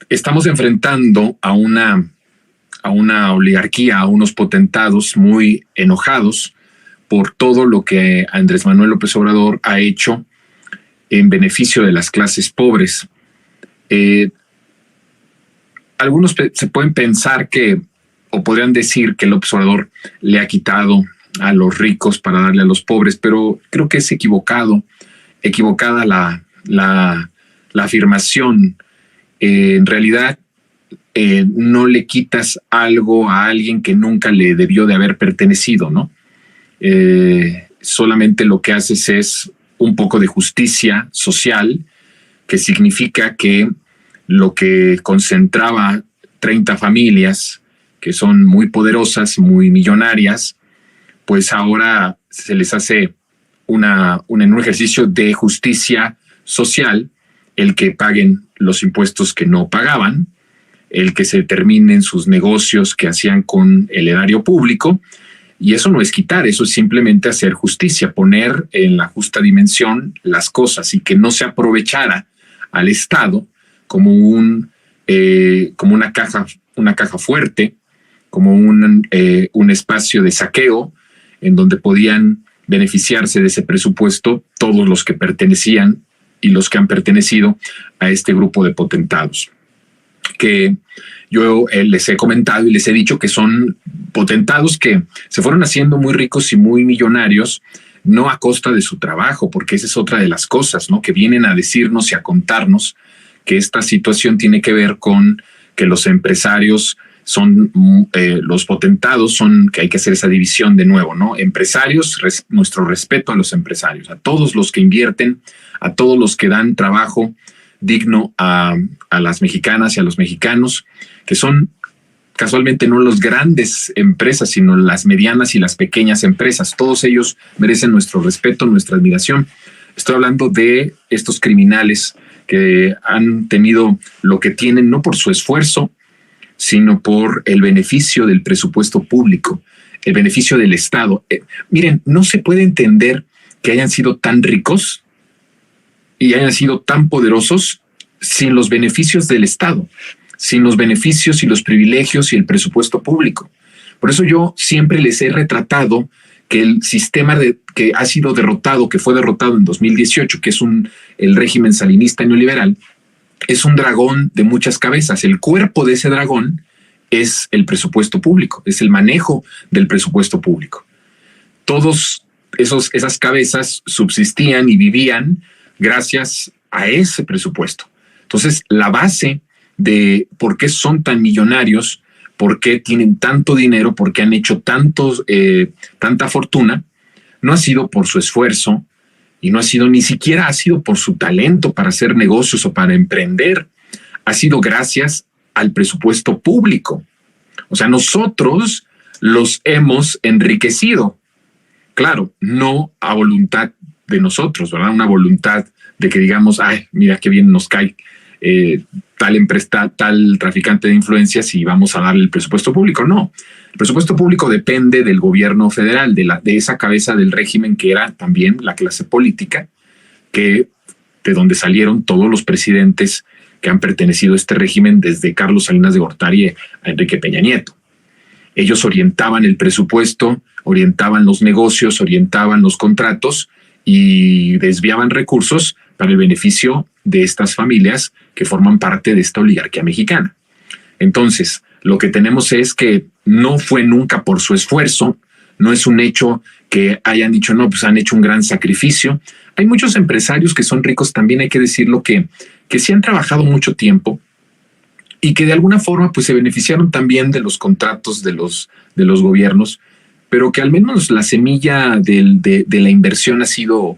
estamos enfrentando a una oligarquía, a unos potentados muy enojados por todo lo que Andrés Manuel López Obrador ha hecho en beneficio de las clases pobres. Algunos se pueden pensar que, o podrían decir que López Obrador le ha quitado a los ricos para darle a los pobres, pero creo que es equivocada la afirmación. En realidad, no le quitas algo a alguien que nunca le debió de haber pertenecido, ¿no? Solamente lo que haces es un poco de justicia social, que significa que lo que concentraba 30 familias que son muy poderosas, muy millonarias, pues ahora se les hace un ejercicio de justicia social el que paguen los impuestos que no pagaban, el que se terminen sus negocios que hacían con el erario público. Y eso no es quitar, eso es simplemente hacer justicia, poner en la justa dimensión las cosas y que no se aprovechara al Estado como como una caja fuerte, como un espacio de saqueo en donde podían beneficiarse de ese presupuesto todos los que pertenecían y los que han pertenecido a este grupo de potentados, que yo les he comentado y les he dicho que son potentados que se fueron haciendo muy ricos y muy millonarios, no a costa de su trabajo, porque esa es otra de las cosas, ¿no? Que vienen a decirnos y a contarnos que esta situación tiene que ver con que los empresarios son, los potentados son, que hay que hacer esa división de nuevo, ¿no? Empresarios, nuestro respeto a los empresarios, a todos los que invierten, a todos los que dan trabajo digno a las mexicanas y a los mexicanos, que son casualmente no las grandes empresas, sino las medianas y las pequeñas empresas. Todos ellos merecen nuestro respeto, nuestra admiración. Estoy hablando de estos criminales que han tenido lo que tienen, no por su esfuerzo, sino por el beneficio del presupuesto público, el beneficio del Estado. Miren, no se puede entender que hayan sido tan ricos y hayan sido tan poderosos sin los beneficios del Estado, sin los beneficios y los privilegios y el presupuesto público. Por eso yo siempre les he retratado que el sistema que ha sido derrotado, que fue derrotado en 2018, que es el régimen salinista y neoliberal, es un dragón de muchas cabezas. El cuerpo de ese dragón es el presupuesto público, es el manejo del presupuesto público. Todos esas cabezas subsistían y vivían gracias a ese presupuesto. Entonces, la base de por qué son tan millonarios, por qué tienen tanto dinero, por qué han hecho tanta fortuna, no ha sido por su esfuerzo y ni siquiera ha sido por su talento para hacer negocios o para emprender. Ha sido gracias al presupuesto público. O sea, nosotros los hemos enriquecido. Claro, no a voluntad de nosotros, ¿verdad? Una voluntad de que digamos, ay, mira qué bien nos cae tal empresa, tal traficante de influencias y vamos a darle el presupuesto público. No, el presupuesto público depende del gobierno federal, de esa cabeza del régimen que era también la clase política, de donde salieron todos los presidentes que han pertenecido a este régimen desde Carlos Salinas de Gortari a Enrique Peña Nieto. Ellos orientaban el presupuesto, orientaban los negocios, orientaban los contratos y desviaban recursos para el beneficio de estas familias que forman parte de esta oligarquía mexicana. Entonces, lo que tenemos es que no fue nunca por su esfuerzo, no es un hecho que hayan dicho, no, pues han hecho un gran sacrificio. Hay muchos empresarios que son ricos, también hay que decirlo, que sí han trabajado mucho tiempo y que de alguna forma pues se beneficiaron también de los contratos de los gobiernos, pero que al menos la semilla de la inversión ha sido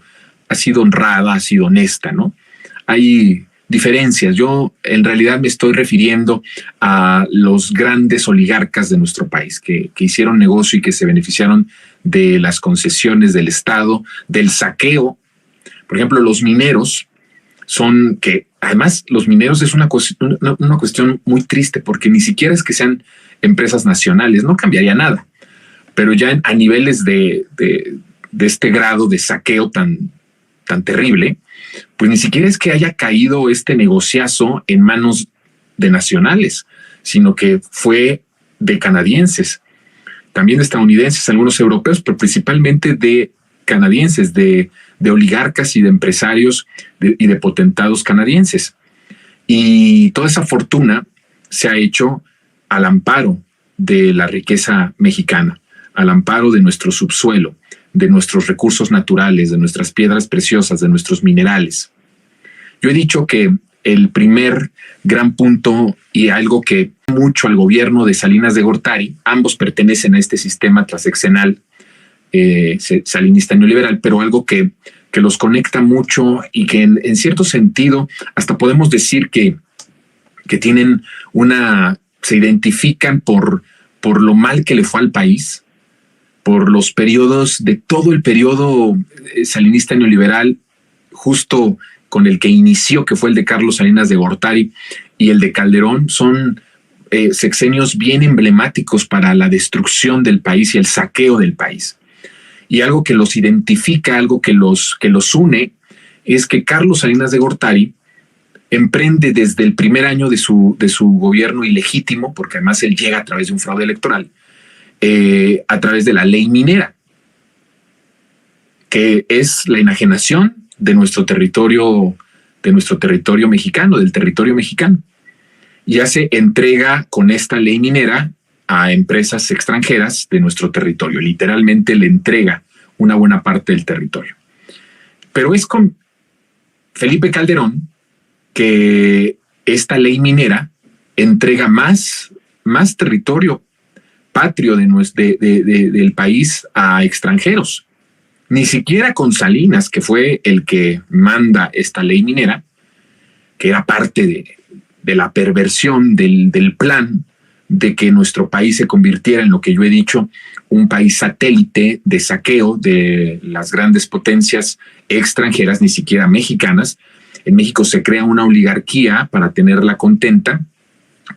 honrada, ha sido honesta, ¿no? Hay diferencias. Yo en realidad me estoy refiriendo a los grandes oligarcas de nuestro país que hicieron negocio y que se beneficiaron de las concesiones del Estado, del saqueo. Por ejemplo, los mineros además los mineros es una cuestión muy triste porque ni siquiera es que sean empresas nacionales, no cambiaría nada, pero ya a niveles de este grado de saqueo tan terrible, pues ni siquiera es que haya caído este negociazo en manos de nacionales, sino que fue de canadienses, también de estadounidenses, algunos europeos, pero principalmente de canadienses, de oligarcas y de empresarios y de potentados canadienses. Y toda esa fortuna se ha hecho al amparo de la riqueza mexicana, al amparo de nuestro subsuelo, de nuestros recursos naturales, de nuestras piedras preciosas, de nuestros minerales. Yo he dicho que el primer gran punto y algo que mucho al gobierno de Salinas de Gortari, ambos pertenecen a este sistema transeccional salinista neoliberal, pero algo que los conecta mucho y que en cierto sentido hasta podemos decir que tienen se identifican por lo mal que le fue al país, por los periodos de todo el periodo salinista neoliberal, justo con el que inició, que fue el de Carlos Salinas de Gortari y el de Calderón, son sexenios bien emblemáticos para la destrucción del país y el saqueo del país. Y algo que los identifica, algo que los une, es que Carlos Salinas de Gortari emprende desde el primer año de su gobierno ilegítimo, porque además él llega a través de un fraude electoral, a través de la ley minera, que es la enajenación de nuestro territorio mexicano, del territorio mexicano. Ya se entrega con esta ley minera a empresas extranjeras de nuestro territorio. Literalmente le entrega una buena parte del territorio. Pero es con Felipe Calderón que esta ley minera entrega más territorio patrio del país a extranjeros. Ni siquiera con Salinas, que fue el que manda esta ley minera, que era parte de la perversión del plan de que nuestro país se convirtiera en lo que yo he dicho, un país satélite de saqueo de las grandes potencias extranjeras, ni siquiera mexicanas. En México se crea una oligarquía para tenerla contenta,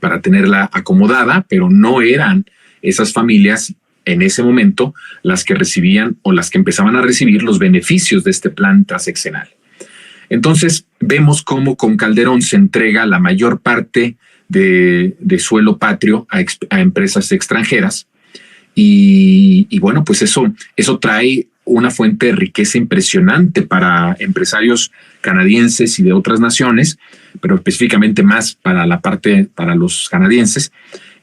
para tenerla acomodada, pero no eran esas familias en ese momento las que recibían o las que empezaban a recibir los beneficios de este plan transeccional. Entonces vemos cómo con Calderón se entrega la mayor parte de suelo patrio a empresas extranjeras y bueno, pues eso trae una fuente de riqueza impresionante para empresarios canadienses y de otras naciones, pero específicamente más para los canadienses,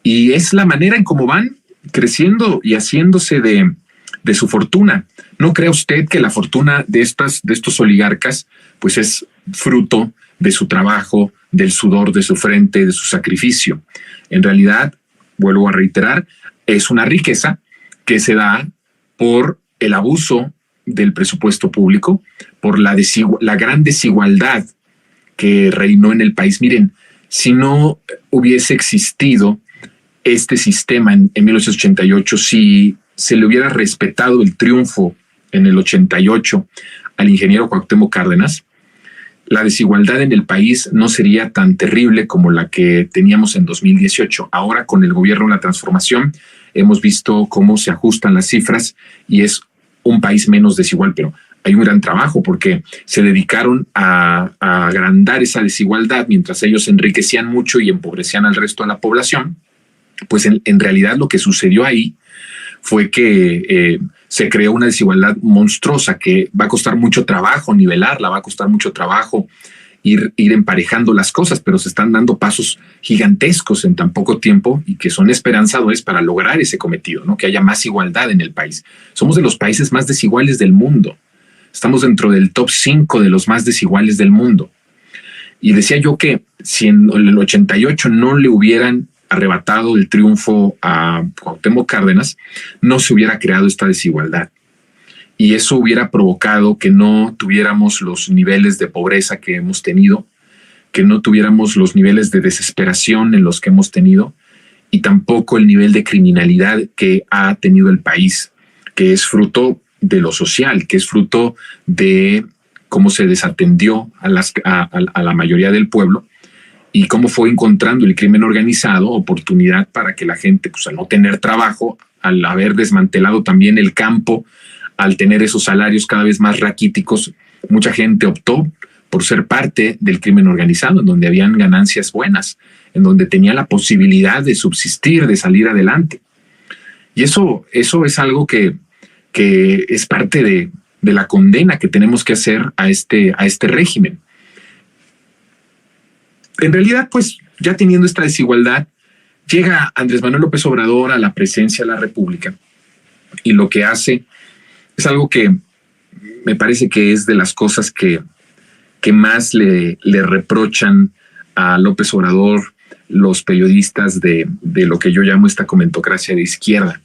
y es la manera en cómo van creciendo y haciéndose de su fortuna. ¿No cree usted que la fortuna de estos oligarcas pues es fruto de su trabajo, del sudor de su frente, de su sacrificio? En realidad, vuelvo a reiterar, es una riqueza que se da por el abuso del presupuesto público, por la gran desigualdad que reinó en el país. Miren, si no hubiese existido este sistema en 1988, si se le hubiera respetado el triunfo en el 88 al ingeniero Cuauhtémoc Cárdenas, la desigualdad en el país no sería tan terrible como la que teníamos en 2018. Ahora, con el gobierno de la transformación, hemos visto cómo se ajustan las cifras y es un país menos desigual, pero hay un gran trabajo porque se dedicaron a agrandar esa desigualdad mientras ellos se enriquecían mucho y empobrecían al resto de la población. Pues en realidad lo que sucedió ahí fue que se creó una desigualdad monstruosa que va a costar mucho trabajo nivelarla, va a costar mucho trabajo ir emparejando las cosas, pero se están dando pasos gigantescos en tan poco tiempo y que son esperanzadores para lograr ese cometido, ¿no? Que haya más igualdad en el país. Somos de los países más desiguales del mundo. Estamos dentro del top 5 de los más desiguales del mundo. Y decía yo que si en el 88 no le hubieran arrebatado el triunfo a Cuauhtémoc Cárdenas, no se hubiera creado esta desigualdad. Y eso hubiera provocado que no tuviéramos los niveles de pobreza que hemos tenido, que no tuviéramos los niveles de desesperación en los que hemos tenido y tampoco el nivel de criminalidad que ha tenido el país, que es fruto de lo social, que es fruto de cómo se desatendió a la mayoría del pueblo y cómo fue encontrando el crimen organizado oportunidad para que la gente, pues al no tener trabajo, al haber desmantelado también el campo, al tener esos salarios cada vez más raquíticos, mucha gente optó por ser parte del crimen organizado, en donde habían ganancias buenas, en donde tenía la posibilidad de subsistir, de salir adelante. Y eso es algo que es parte de la condena que tenemos que hacer a este régimen. En realidad, pues ya teniendo esta desigualdad, llega Andrés Manuel López Obrador a la presidencia de la República y lo que hace es algo que me parece que es de las cosas que más le reprochan a López Obrador los periodistas de lo que yo llamo esta comentocracia de izquierda.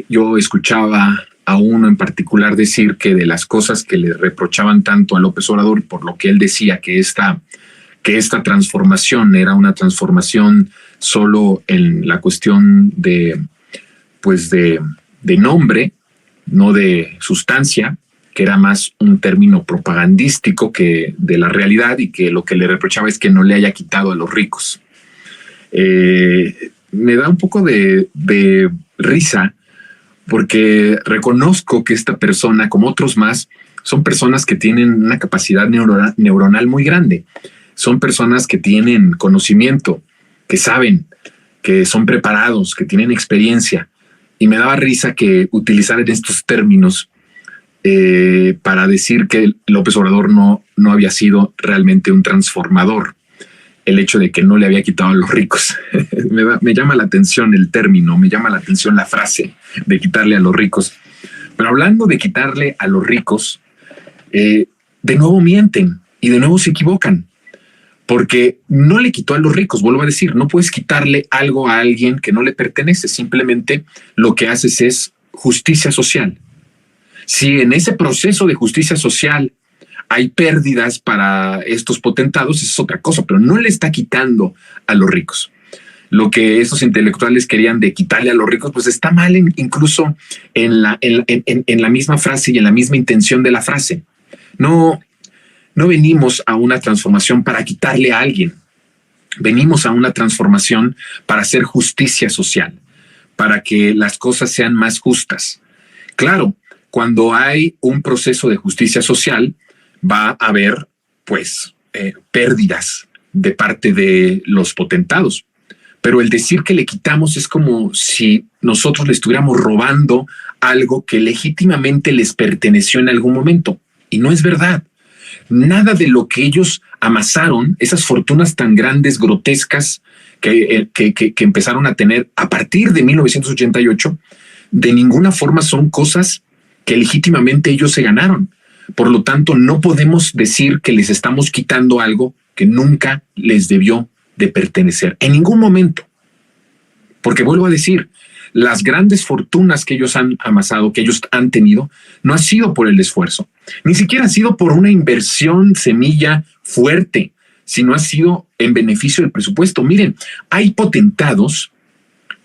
Yo escuchaba a uno en particular decir que de las cosas que le reprochaban tanto a López Obrador, por lo que él decía que esta transformación era una transformación solo en la cuestión de nombre, no de sustancia, que era más un término propagandístico que de la realidad, y que lo que le reprochaba es que no le haya quitado a los ricos. Me da un poco de risa, porque reconozco que esta persona, como otros más, son personas que tienen una capacidad neuronal muy grande. Son personas que tienen conocimiento, que saben, que son preparados, que tienen experiencia. Y me daba risa que utilizaran estos términos para decir que López Obrador no había sido realmente un transformador. El hecho de que no le había quitado a los ricos. me llama la atención el término, me llama la atención la frase de quitarle a los ricos. Pero hablando de quitarle a los ricos, de nuevo mienten y de nuevo se equivocan. Porque no le quitó a los ricos, vuelvo a decir, no puedes quitarle algo a alguien que no le pertenece, simplemente lo que haces es justicia social. Si en ese proceso de justicia social hay pérdidas para estos potentados, es otra cosa, pero no le está quitando a los ricos. Lo que esos intelectuales querían de quitarle a los ricos, pues está mal incluso en la misma frase y en la misma intención de la frase. No venimos a una transformación para quitarle a alguien. Venimos a una transformación para hacer justicia social, para que las cosas sean más justas. Claro, cuando hay un proceso de justicia social, va a haber, pues, pérdidas de parte de los potentados. Pero el decir que le quitamos es como si nosotros le estuviéramos robando algo que legítimamente les perteneció en algún momento. Y no es verdad. Nada de lo que ellos amasaron, esas fortunas tan grandes, grotescas, que empezaron a tener a partir de 1988, de ninguna forma son cosas que legítimamente ellos se ganaron. Por lo tanto, no podemos decir que les estamos quitando algo que nunca les debió de pertenecer, en ningún momento. Porque vuelvo a decir, las grandes fortunas que ellos han amasado, que ellos han tenido, no ha sido por el esfuerzo, ni siquiera ha sido por una inversión semilla fuerte, sino ha sido en beneficio del presupuesto. Miren, hay potentados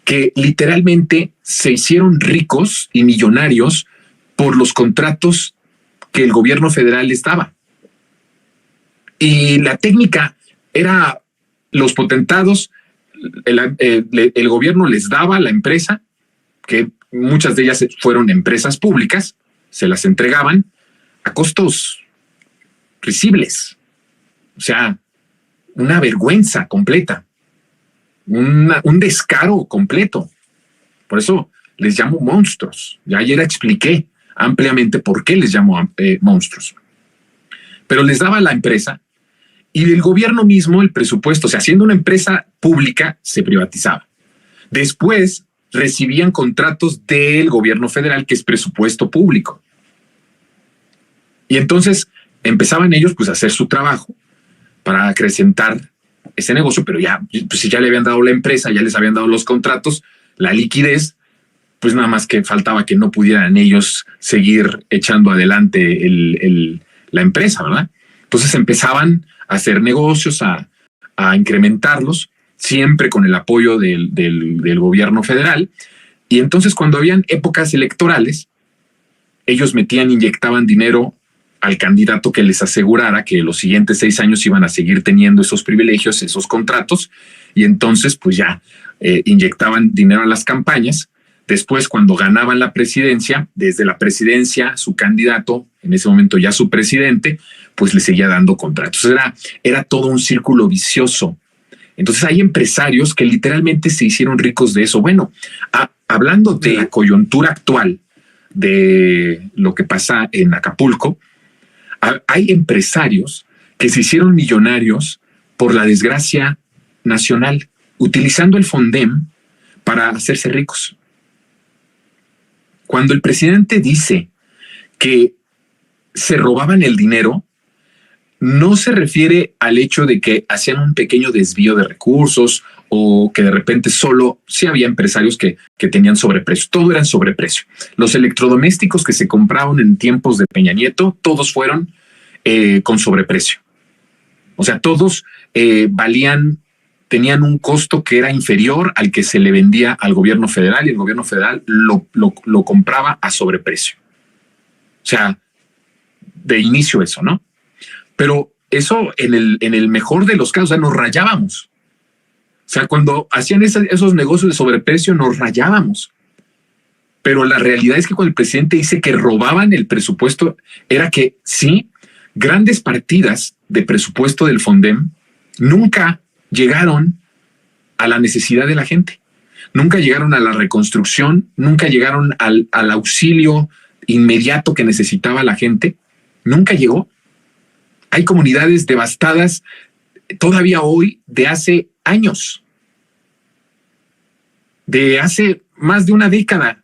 que literalmente se hicieron ricos y millonarios por los contratos que el gobierno federal les daba. Y la técnica era los potentados, el gobierno les daba la empresa, que muchas de ellas fueron empresas públicas, se las entregaban a costos risibles. O sea, una vergüenza completa, un descaro completo. Por eso les llamo monstruos. Ya ayer expliqué ampliamente por qué les llamo monstruos. Pero les daba la empresa y del gobierno mismo el presupuesto, o sea, siendo una empresa pública, se privatizaba. Después recibían contratos del gobierno federal, que es presupuesto público. Y entonces empezaban ellos pues a hacer su trabajo para acrecentar ese negocio, pero ya, pues si ya le habían dado la empresa, ya les habían dado los contratos, la liquidez, pues nada más que faltaba que no pudieran ellos seguir echando adelante la empresa, ¿verdad? Entonces empezaban a hacer negocios, a incrementarlos, siempre con el apoyo del gobierno federal. Y entonces cuando habían épocas electorales, ellos inyectaban dinero al candidato que les asegurara que los siguientes 6 años iban a seguir teniendo esos privilegios, esos contratos, y entonces pues ya inyectaban dinero a las campañas Después, cuando ganaban la presidencia, desde la presidencia, su candidato, en ese momento ya su presidente, pues le seguía dando contratos. Era todo un círculo vicioso. Entonces hay empresarios que literalmente se hicieron ricos de eso. Bueno, hablando de la coyuntura actual de lo que pasa en Acapulco, hay empresarios que se hicieron millonarios por la desgracia nacional, utilizando el Fondem para hacerse ricos. Cuando el presidente dice que se robaban el dinero, no se refiere al hecho de que hacían un pequeño desvío de recursos o que de repente solo sí había empresarios que tenían sobreprecio. Todo era en sobreprecio. Los electrodomésticos que se compraban en tiempos de Peña Nieto, todos fueron con sobreprecio. O sea, todos tenían un costo que era inferior al que se le vendía al gobierno federal, y el gobierno federal lo compraba a sobreprecio. O sea, de inicio eso, ¿no? Pero eso en el mejor de los casos, o sea, nos rayábamos. O sea, cuando hacían esos negocios de sobreprecio, nos rayábamos. Pero la realidad es que cuando el presidente dice que robaban el presupuesto, era que sí, grandes partidas de presupuesto del Fondem nunca llegaron a la necesidad de la gente. Nunca llegaron a la reconstrucción, nunca llegaron al auxilio inmediato que necesitaba la gente. Nunca llegó. Hay comunidades devastadas todavía hoy de hace años, de hace más de una década.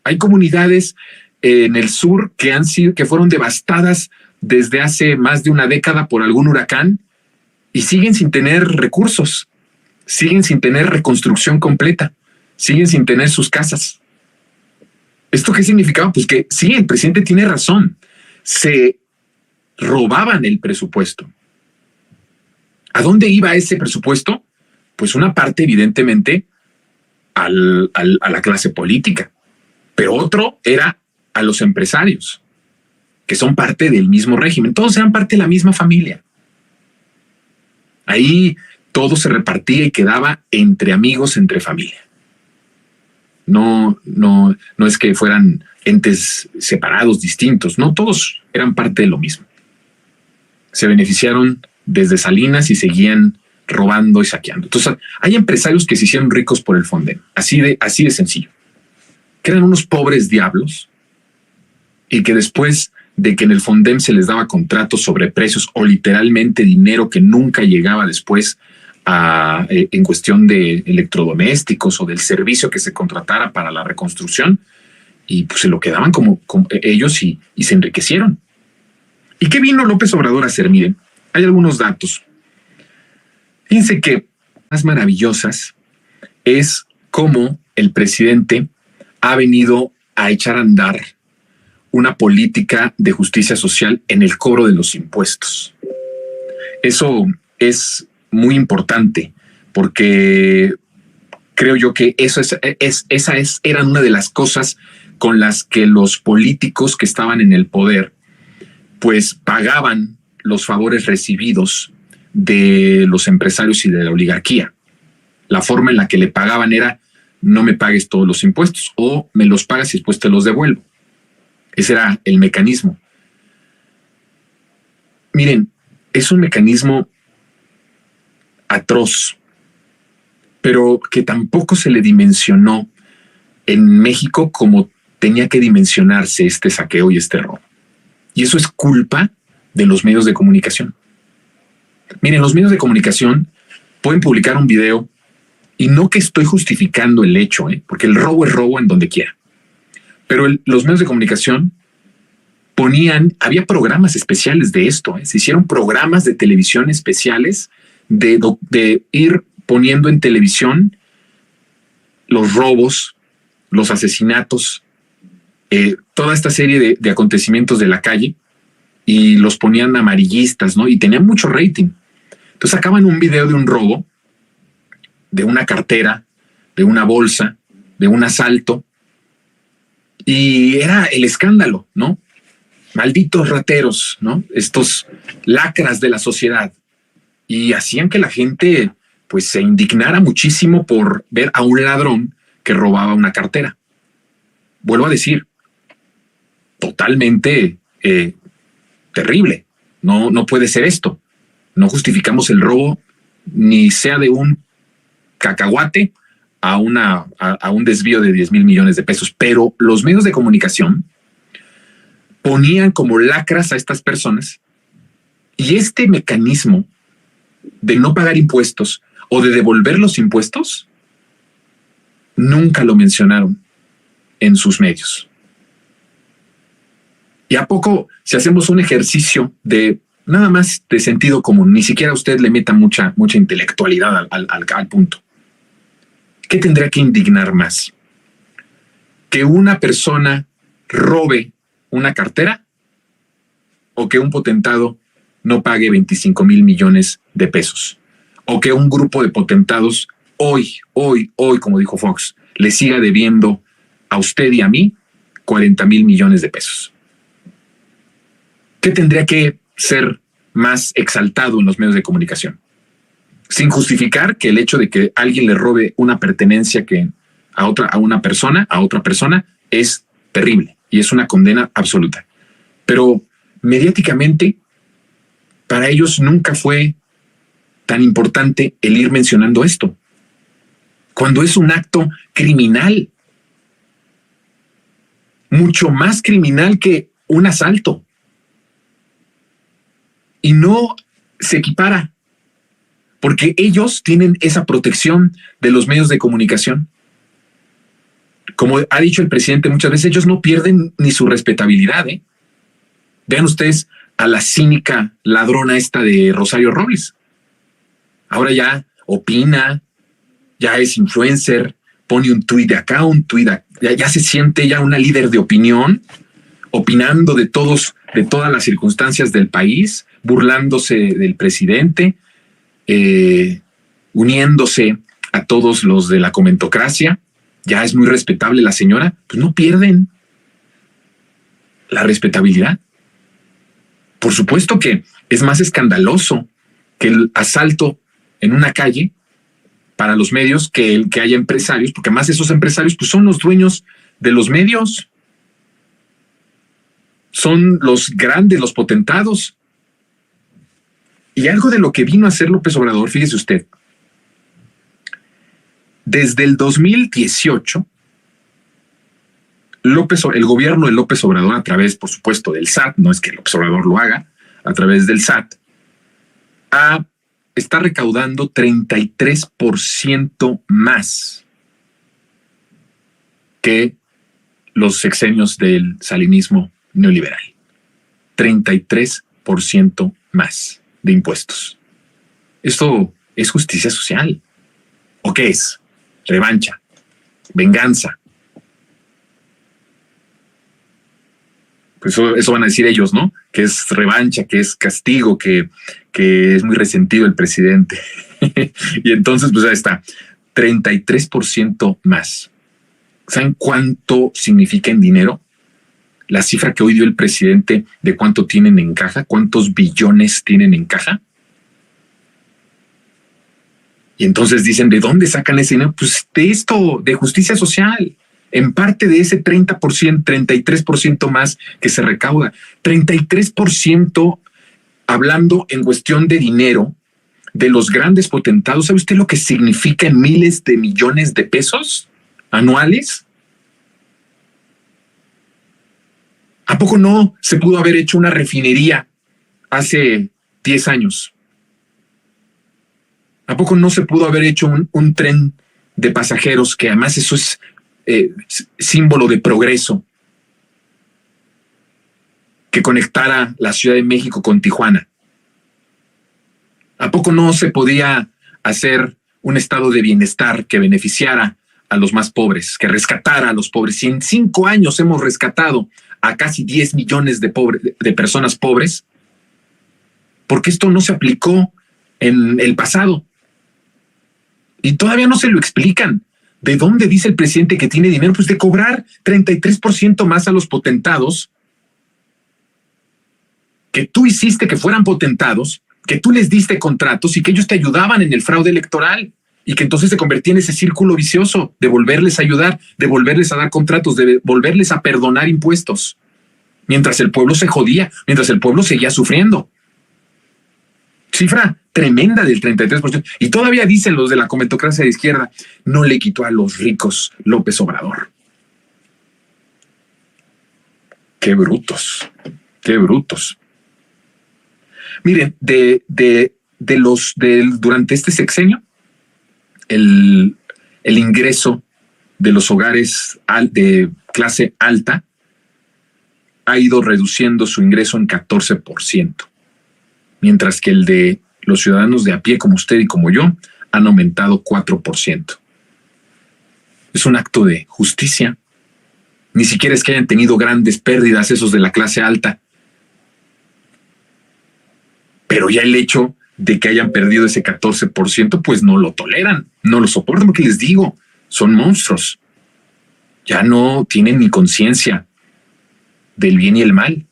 Hay comunidades en el sur que fueron devastadas desde hace más de una década por algún huracán y siguen sin tener recursos, siguen sin tener reconstrucción completa, siguen sin tener sus casas. ¿Esto qué significaba? Pues que sí, el presidente tiene razón. Se robaban el presupuesto. ¿A dónde iba ese presupuesto? Pues una parte, evidentemente, a la clase política, pero otro era a los empresarios, que son parte del mismo régimen. Todos eran parte de la misma familia. Ahí todo se repartía y quedaba entre amigos, entre familia. No es que fueran entes separados, distintos. No, todos eran parte de lo mismo. Se beneficiaron desde Salinas y seguían robando y saqueando. Entonces, hay empresarios que se hicieron ricos por el Fondem. Así de sencillo. Que eran unos pobres diablos y que después de que en el Fondem se les daba contratos sobre precios o literalmente dinero que nunca llegaba después en cuestión de electrodomésticos o del servicio que se contratara para la reconstrucción, y pues se lo quedaban como ellos y se enriquecieron. ¿Y qué vino López Obrador a hacer? Miren, hay algunos datos. Fíjense que más maravillosas es cómo el presidente ha venido a echar a andar una política de justicia social en el cobro de los impuestos. Eso es muy importante porque creo yo que esa era una de las cosas con las que los políticos que estaban en el poder pues pagaban los favores recibidos de los empresarios y de la oligarquía. La forma en la que le pagaban era: no me pagues todos los impuestos, o me los pagas y después te los devuelvo. Ese era el mecanismo. Miren, es un mecanismo atroz, pero que tampoco se le dimensionó en México como tenía que dimensionarse este saqueo y este robo. Y eso es culpa de los medios de comunicación. Miren, los medios de comunicación pueden publicar un video, y no que estoy justificando el hecho, porque el robo es robo en donde quiera. Pero los medios de comunicación había programas especiales de esto. Se hicieron programas de televisión especiales de ir poniendo en televisión los robos, los asesinatos, toda esta serie de acontecimientos de la calle, y los ponían amarillistas, ¿no? Y tenían mucho rating. Entonces sacaban un video de un robo, de una cartera, de una bolsa, de un asalto, y era el escándalo, ¿no? Malditos rateros, ¿no? Estos lacras de la sociedad. Y hacían que la gente pues se indignara muchísimo por ver a un ladrón que robaba una cartera. vuelvo a decir, totalmente terrible. No puede ser esto. No justificamos el robo, ni sea de un cacahuate a un desvío de 10,000 millones de pesos. Pero los medios de comunicación ponían como lacras a estas personas, y este mecanismo de no pagar impuestos o de devolver los impuestos nunca lo mencionaron en sus medios. ¿Y a poco, si hacemos un ejercicio de nada más de sentido común, ni siquiera usted le meta mucha intelectualidad al punto, qué tendría que indignar más? ¿Que una persona robe una cartera o que un potentado no pague 25,000 millones de pesos? ¿O que un grupo de potentados hoy, como dijo Fox, le siga debiendo a usted y a mí 40,000 millones de pesos? ¿Qué tendría que ser más exaltado en los medios de comunicación? Sin justificar que el hecho de que alguien le robe una pertenencia a otra persona es terrible y es una condena absoluta. Pero mediáticamente, para ellos nunca fue tan importante el ir mencionando esto, cuando es un acto criminal, mucho más criminal que un asalto. Y no se equipara, porque ellos tienen esa protección de los medios de comunicación. Como ha dicho el presidente muchas veces, ellos no pierden ni su respetabilidad. Vean ustedes a la cínica ladrona esta de Rosario Robles. Ahora ya opina, ya es influencer, pone un tuit de acá, un tuit de acá, ya se siente ya una líder de opinión, opinando de todas las circunstancias del país, burlándose del presidente, uniéndose a todos los de la comentocracia. Ya es muy respetable la señora, pues no pierden la respetabilidad. Por supuesto que es más escandaloso que el asalto en una calle para los medios que el que haya empresarios, porque además esos empresarios pues son los dueños de los medios, son los grandes, los potentados. Y algo de lo que vino a hacer López Obrador, fíjese usted, desde el 2018, el gobierno de López Obrador, a través, por supuesto, del SAT, no es que López Obrador lo haga, a través del SAT, está recaudando 33% más que los sexenios del salinismo neoliberal. 33% más de impuestos. ¿Esto es justicia social? ¿O qué es? Revancha, venganza. Pues eso van a decir ellos, ¿no? Que es revancha, que es castigo, que es muy resentido el presidente. Y entonces, pues ahí está, 33% más. ¿Saben cuánto significa en dinero? La cifra que hoy dio el presidente de cuánto tienen en caja, cuántos billones tienen en caja. Y entonces dicen, ¿de dónde sacan ese dinero? Pues de esto, de justicia social. En parte de ese 30%, 33% más que se recauda. 33% hablando en cuestión de dinero de los grandes potentados. ¿Sabe usted lo que significa en miles de millones de pesos anuales? ¿A poco no se pudo haber hecho una refinería hace 10 años? ¿A poco no se pudo haber hecho un tren de pasajeros, que además eso es símbolo de progreso, que conectara la Ciudad de México con Tijuana? ¿A poco no se podía hacer un estado de bienestar que beneficiara a los más pobres, que rescatara a los pobres? Si en 5 años hemos rescatado a casi 10 millones de personas pobres, ¿por qué esto no se aplicó en el pasado? Y todavía no se lo explican. ¿De dónde dice el presidente que tiene dinero? Pues de cobrar 33% más a los potentados que tú hiciste que fueran potentados, que tú les diste contratos y que ellos te ayudaban en el fraude electoral. y que entonces se convertía en ese círculo vicioso de volverles a ayudar, de volverles a dar contratos, de volverles a perdonar impuestos, mientras el pueblo se jodía, mientras el pueblo seguía sufriendo. Cifra tremenda del 33%. Y todavía dicen los de la comentocracia de izquierda, no le quitó a los ricos López Obrador. Qué brutos, qué brutos. Miren, durante este sexenio, el ingreso de los hogares de clase alta ha ido reduciendo su ingreso en 14%, mientras que el de los ciudadanos de a pie, como usted y como yo, han aumentado 4%. Es un acto de justicia. Ni siquiera es que hayan tenido grandes pérdidas esos de la clase alta. Pero ya el hecho de que hayan perdido ese 14%, pues no lo toleran, no lo soportan, porque les digo, son monstruos. Ya no tienen ni conciencia del bien y el mal,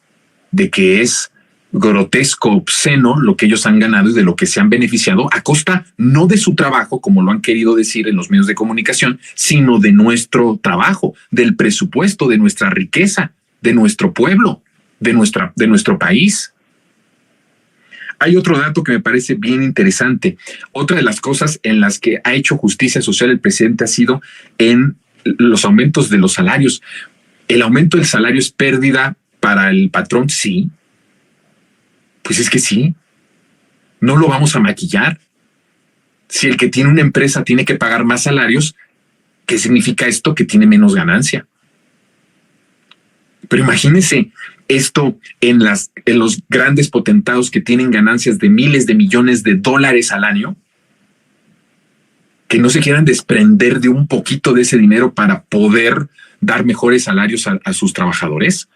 de que es grotesco, obsceno lo que ellos han ganado y de lo que se han beneficiado a costa no de su trabajo, como lo han querido decir en los medios de comunicación, sino de nuestro trabajo, del presupuesto, de nuestra riqueza, de nuestro pueblo, de nuestro país. Hay otro dato que me parece bien interesante. Otra de las cosas en las que ha hecho justicia social el presidente ha sido en los aumentos de los salarios. ¿El aumento del salario es pérdida para el patrón? Sí. Pues es que sí. No lo vamos a maquillar. Si el que tiene una empresa tiene que pagar más salarios, ¿qué significa esto? Que tiene menos ganancia. Pero imagínense esto en los grandes potentados que tienen ganancias de miles de millones de dólares al año, que no se quieran desprender de un poquito de ese dinero para poder dar mejores salarios a sus trabajadores.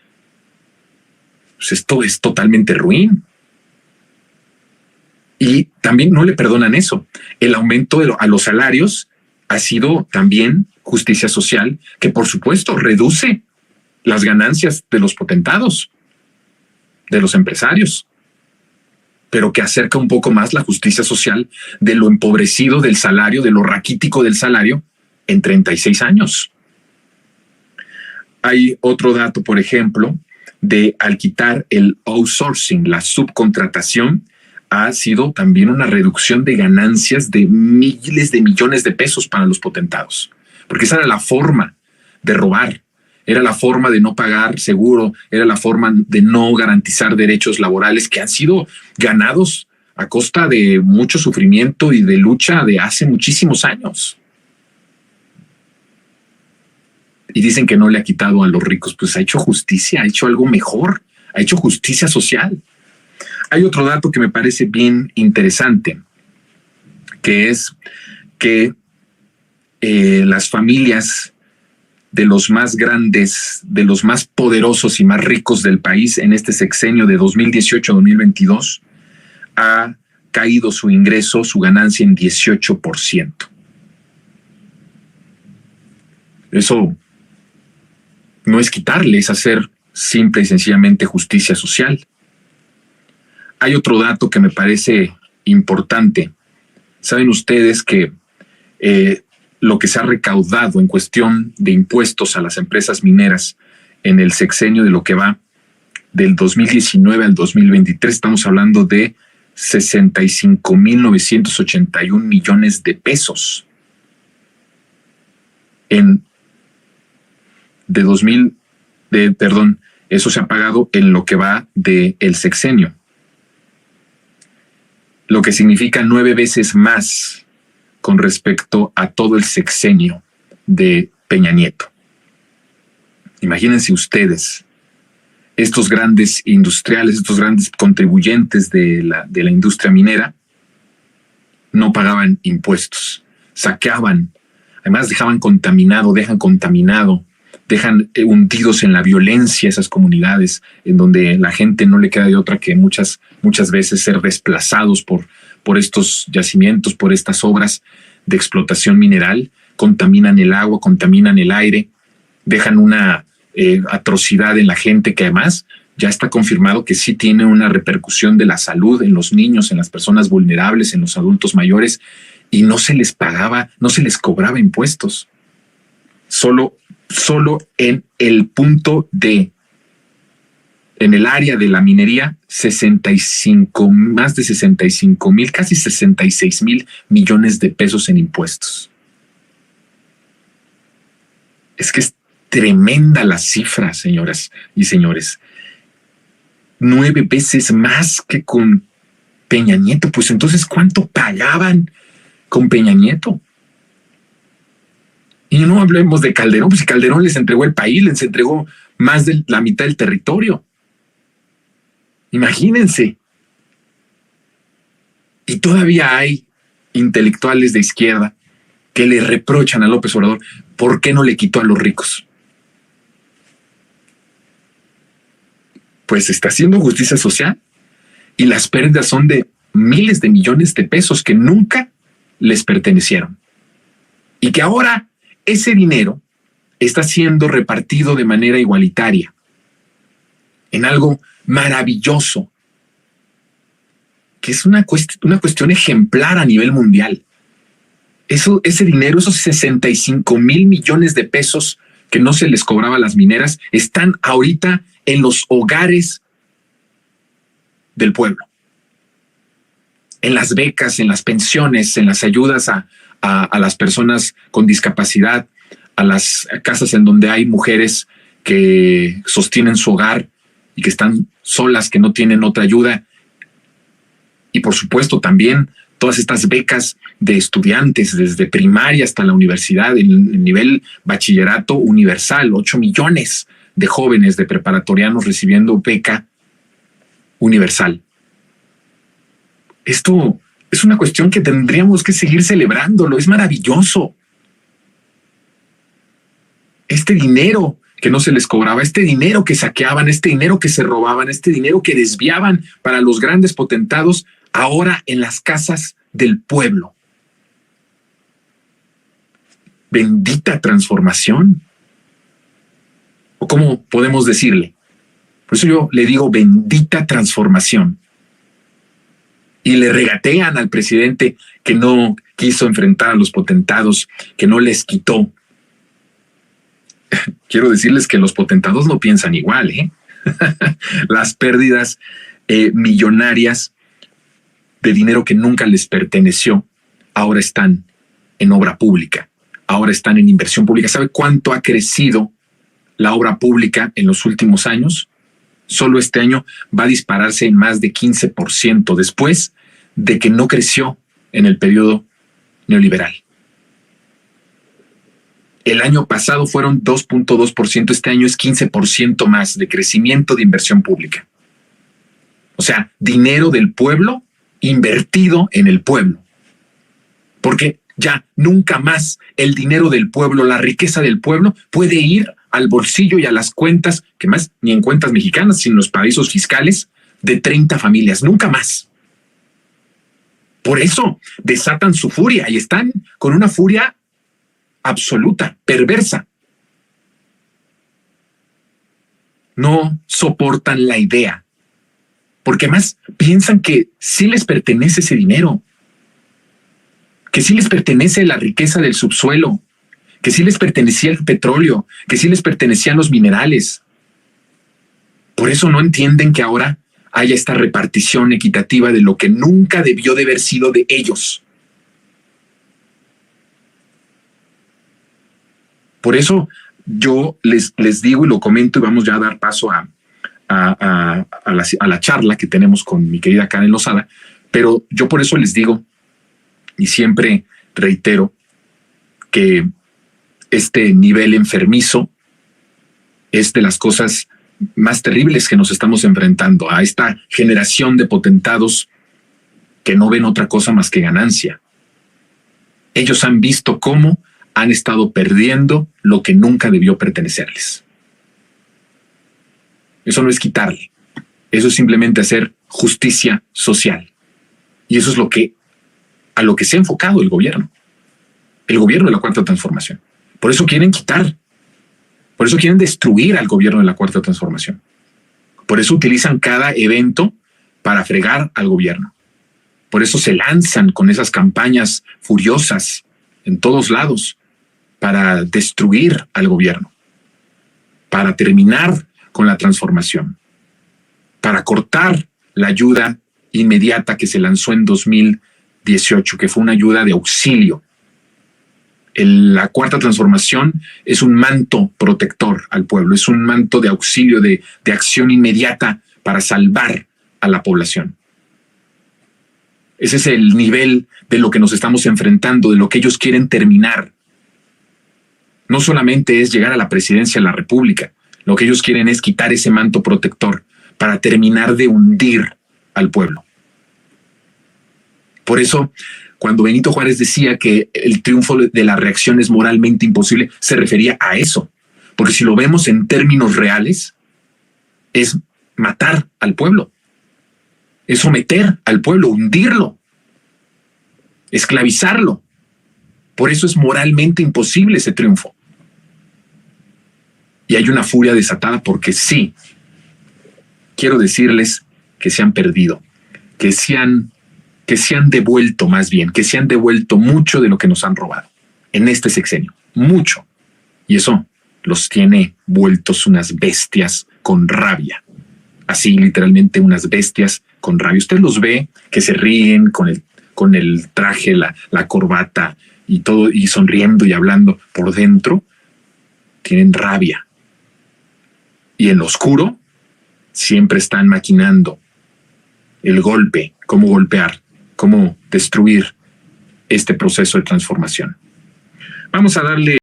Pues esto es totalmente ruin. Y también no le perdonan eso. El aumento a los salarios ha sido también justicia social, que por supuesto reduce las ganancias de los potentados, de los empresarios, pero que acerca un poco más la justicia social de lo empobrecido del salario, de lo raquítico del salario en 36 años. Hay otro dato, por ejemplo, de al quitar el outsourcing, la subcontratación, ha sido también una reducción de ganancias de miles de millones de pesos para los potentados, porque esa era la forma de robar. Era la forma de no pagar seguro, era la forma de no garantizar derechos laborales que han sido ganados a costa de mucho sufrimiento y de lucha de hace muchísimos años. Y dicen que no le ha quitado a los ricos, pues ha hecho justicia, ha hecho algo mejor, ha hecho justicia social. Hay otro dato que me parece bien interesante, que es que las familias de los más grandes, de los más poderosos y más ricos del país en este sexenio de 2018-2022, ha caído su ingreso, su ganancia en 18%. Eso no es quitarle, es hacer simple y sencillamente justicia social. Hay otro dato que me parece importante. Saben ustedes que lo que se ha recaudado en cuestión de impuestos a las empresas mineras en el sexenio de lo que va del 2019 al 2023, estamos hablando de 65,981 millones de pesos. Eso se ha pagado en lo que va del sexenio, lo que significa 9 veces más con respecto a todo el sexenio de Peña Nieto. Imagínense ustedes, estos grandes industriales, estos grandes contribuyentes de la industria minera, no pagaban impuestos, saqueaban, además dejan contaminado, dejan hundidos en la violencia esas comunidades en donde la gente no le queda de otra que muchas veces ser desplazados por estos yacimientos, por estas obras de explotación mineral. Contaminan el agua, contaminan el aire, dejan una atrocidad en la gente que además ya está confirmado que sí tiene una repercusión de la salud en los niños, en las personas vulnerables, en los adultos mayores, y no se les pagaba, no se les cobraba impuestos. Solo en el punto D, en el área de la minería, más de 65,000, casi 66,000 millones de pesos en impuestos. Es que es tremenda la cifra, señoras y señores. 9 veces más que con Peña Nieto. Pues entonces, ¿cuánto pagaban con Peña Nieto? Y no hablemos de Calderón, pues si Calderón les entregó el país, les entregó más de la mitad del territorio. Imagínense. Y todavía hay intelectuales de izquierda que le reprochan a López Obrador por qué no le quitó a los ricos. Pues está haciendo justicia social y las pérdidas son de miles de millones de pesos que nunca les pertenecieron y que ahora ese dinero está siendo repartido de manera igualitaria en algo maravilloso, que es una cuestión ejemplar a nivel mundial. Ese dinero, esos 65,000 millones de pesos que no se les cobraba a las mineras, están ahorita en los hogares del pueblo, en las becas, en las pensiones, en las ayudas a las personas con discapacidad, a las casas en donde hay mujeres que sostienen su hogar y que están solas, que no tienen otra ayuda. Y por supuesto también todas estas becas de estudiantes desde primaria hasta la universidad, en el nivel bachillerato universal, 8 millones de jóvenes de preparatorianos recibiendo beca universal. Esto es una cuestión que tendríamos que seguir celebrándolo, es maravilloso. Este dinero que no se les cobraba, este dinero que saqueaban, este dinero que se robaban, este dinero que desviaban para los grandes potentados, ahora en las casas del pueblo. Bendita transformación. ¿O cómo podemos decirle? Por eso yo le digo bendita transformación. Y le regatean al presidente que no quiso enfrentar a los potentados, que no les quitó. Quiero decirles que los potentados no piensan igual, ¿eh? Las pérdidas millonarias de dinero que nunca les perteneció ahora están en obra pública, ahora están en inversión pública. ¿Sabe cuánto ha crecido la obra pública en los últimos años? Solo este año va a dispararse en más de 15% después de que no creció en el periodo neoliberal. El año pasado fueron 2.2%, este año es 15% más de crecimiento de inversión pública. O sea, dinero del pueblo invertido en el pueblo. Porque ya nunca más el dinero del pueblo, la riqueza del pueblo puede ir al bolsillo y a las cuentas, que más ni en cuentas mexicanas, sino en los paraísos fiscales de 30 familias, nunca más. Por eso desatan su furia y están con una furia absoluta, perversa. No soportan la idea, porque más piensan que sí les pertenece ese dinero, que sí les pertenece la riqueza del subsuelo, que sí les pertenecía el petróleo, que sí les pertenecían los minerales. Por eso no entienden que ahora haya esta repartición equitativa de lo que nunca debió de haber sido de ellos. Por eso yo les digo y lo comento y vamos ya a dar paso a la charla que tenemos con mi querida Karen Lozada, pero yo por eso les digo y siempre reitero que este nivel enfermizo es de las cosas más terribles que nos estamos enfrentando, a esta generación de potentados que no ven otra cosa más que ganancia. Ellos han visto cómo han estado perdiendo lo que nunca debió pertenecerles. Eso no es quitarle, eso es simplemente hacer justicia social. Y eso es a lo que se ha enfocado el gobierno de la Cuarta Transformación. Por eso quieren quitar, por eso quieren destruir al gobierno de la Cuarta Transformación. Por eso utilizan cada evento para fregar al gobierno. Por eso se lanzan con esas campañas furiosas en todos lados para destruir al gobierno, para terminar con la transformación, para cortar la ayuda inmediata que se lanzó en 2018, que fue una ayuda de auxilio. La cuarta transformación es un manto protector al pueblo, es un manto de auxilio, de acción inmediata para salvar a la población. Ese es el nivel de lo que nos estamos enfrentando, de lo que ellos quieren terminar. No solamente es llegar a la presidencia de la República, lo que ellos quieren es quitar ese manto protector para terminar de hundir al pueblo. Por eso, cuando Benito Juárez decía que el triunfo de la reacción es moralmente imposible, se refería a eso. Porque si lo vemos en términos reales, es matar al pueblo, es someter al pueblo, hundirlo, esclavizarlo. Por eso es moralmente imposible ese triunfo. Y hay una furia desatada porque sí, quiero decirles que se han perdido, que se han devuelto más bien, que se han devuelto mucho de lo que nos han robado en este sexenio, mucho. Y eso los tiene vueltos unas bestias con rabia. Así, literalmente, unas bestias con rabia. Usted los ve que se ríen con el traje, la corbata y todo, y sonriendo y hablando. Por dentro tienen rabia. Y en lo oscuro siempre están maquinando el golpe, cómo golpear, cómo destruir este proceso de transformación. Vamos a darle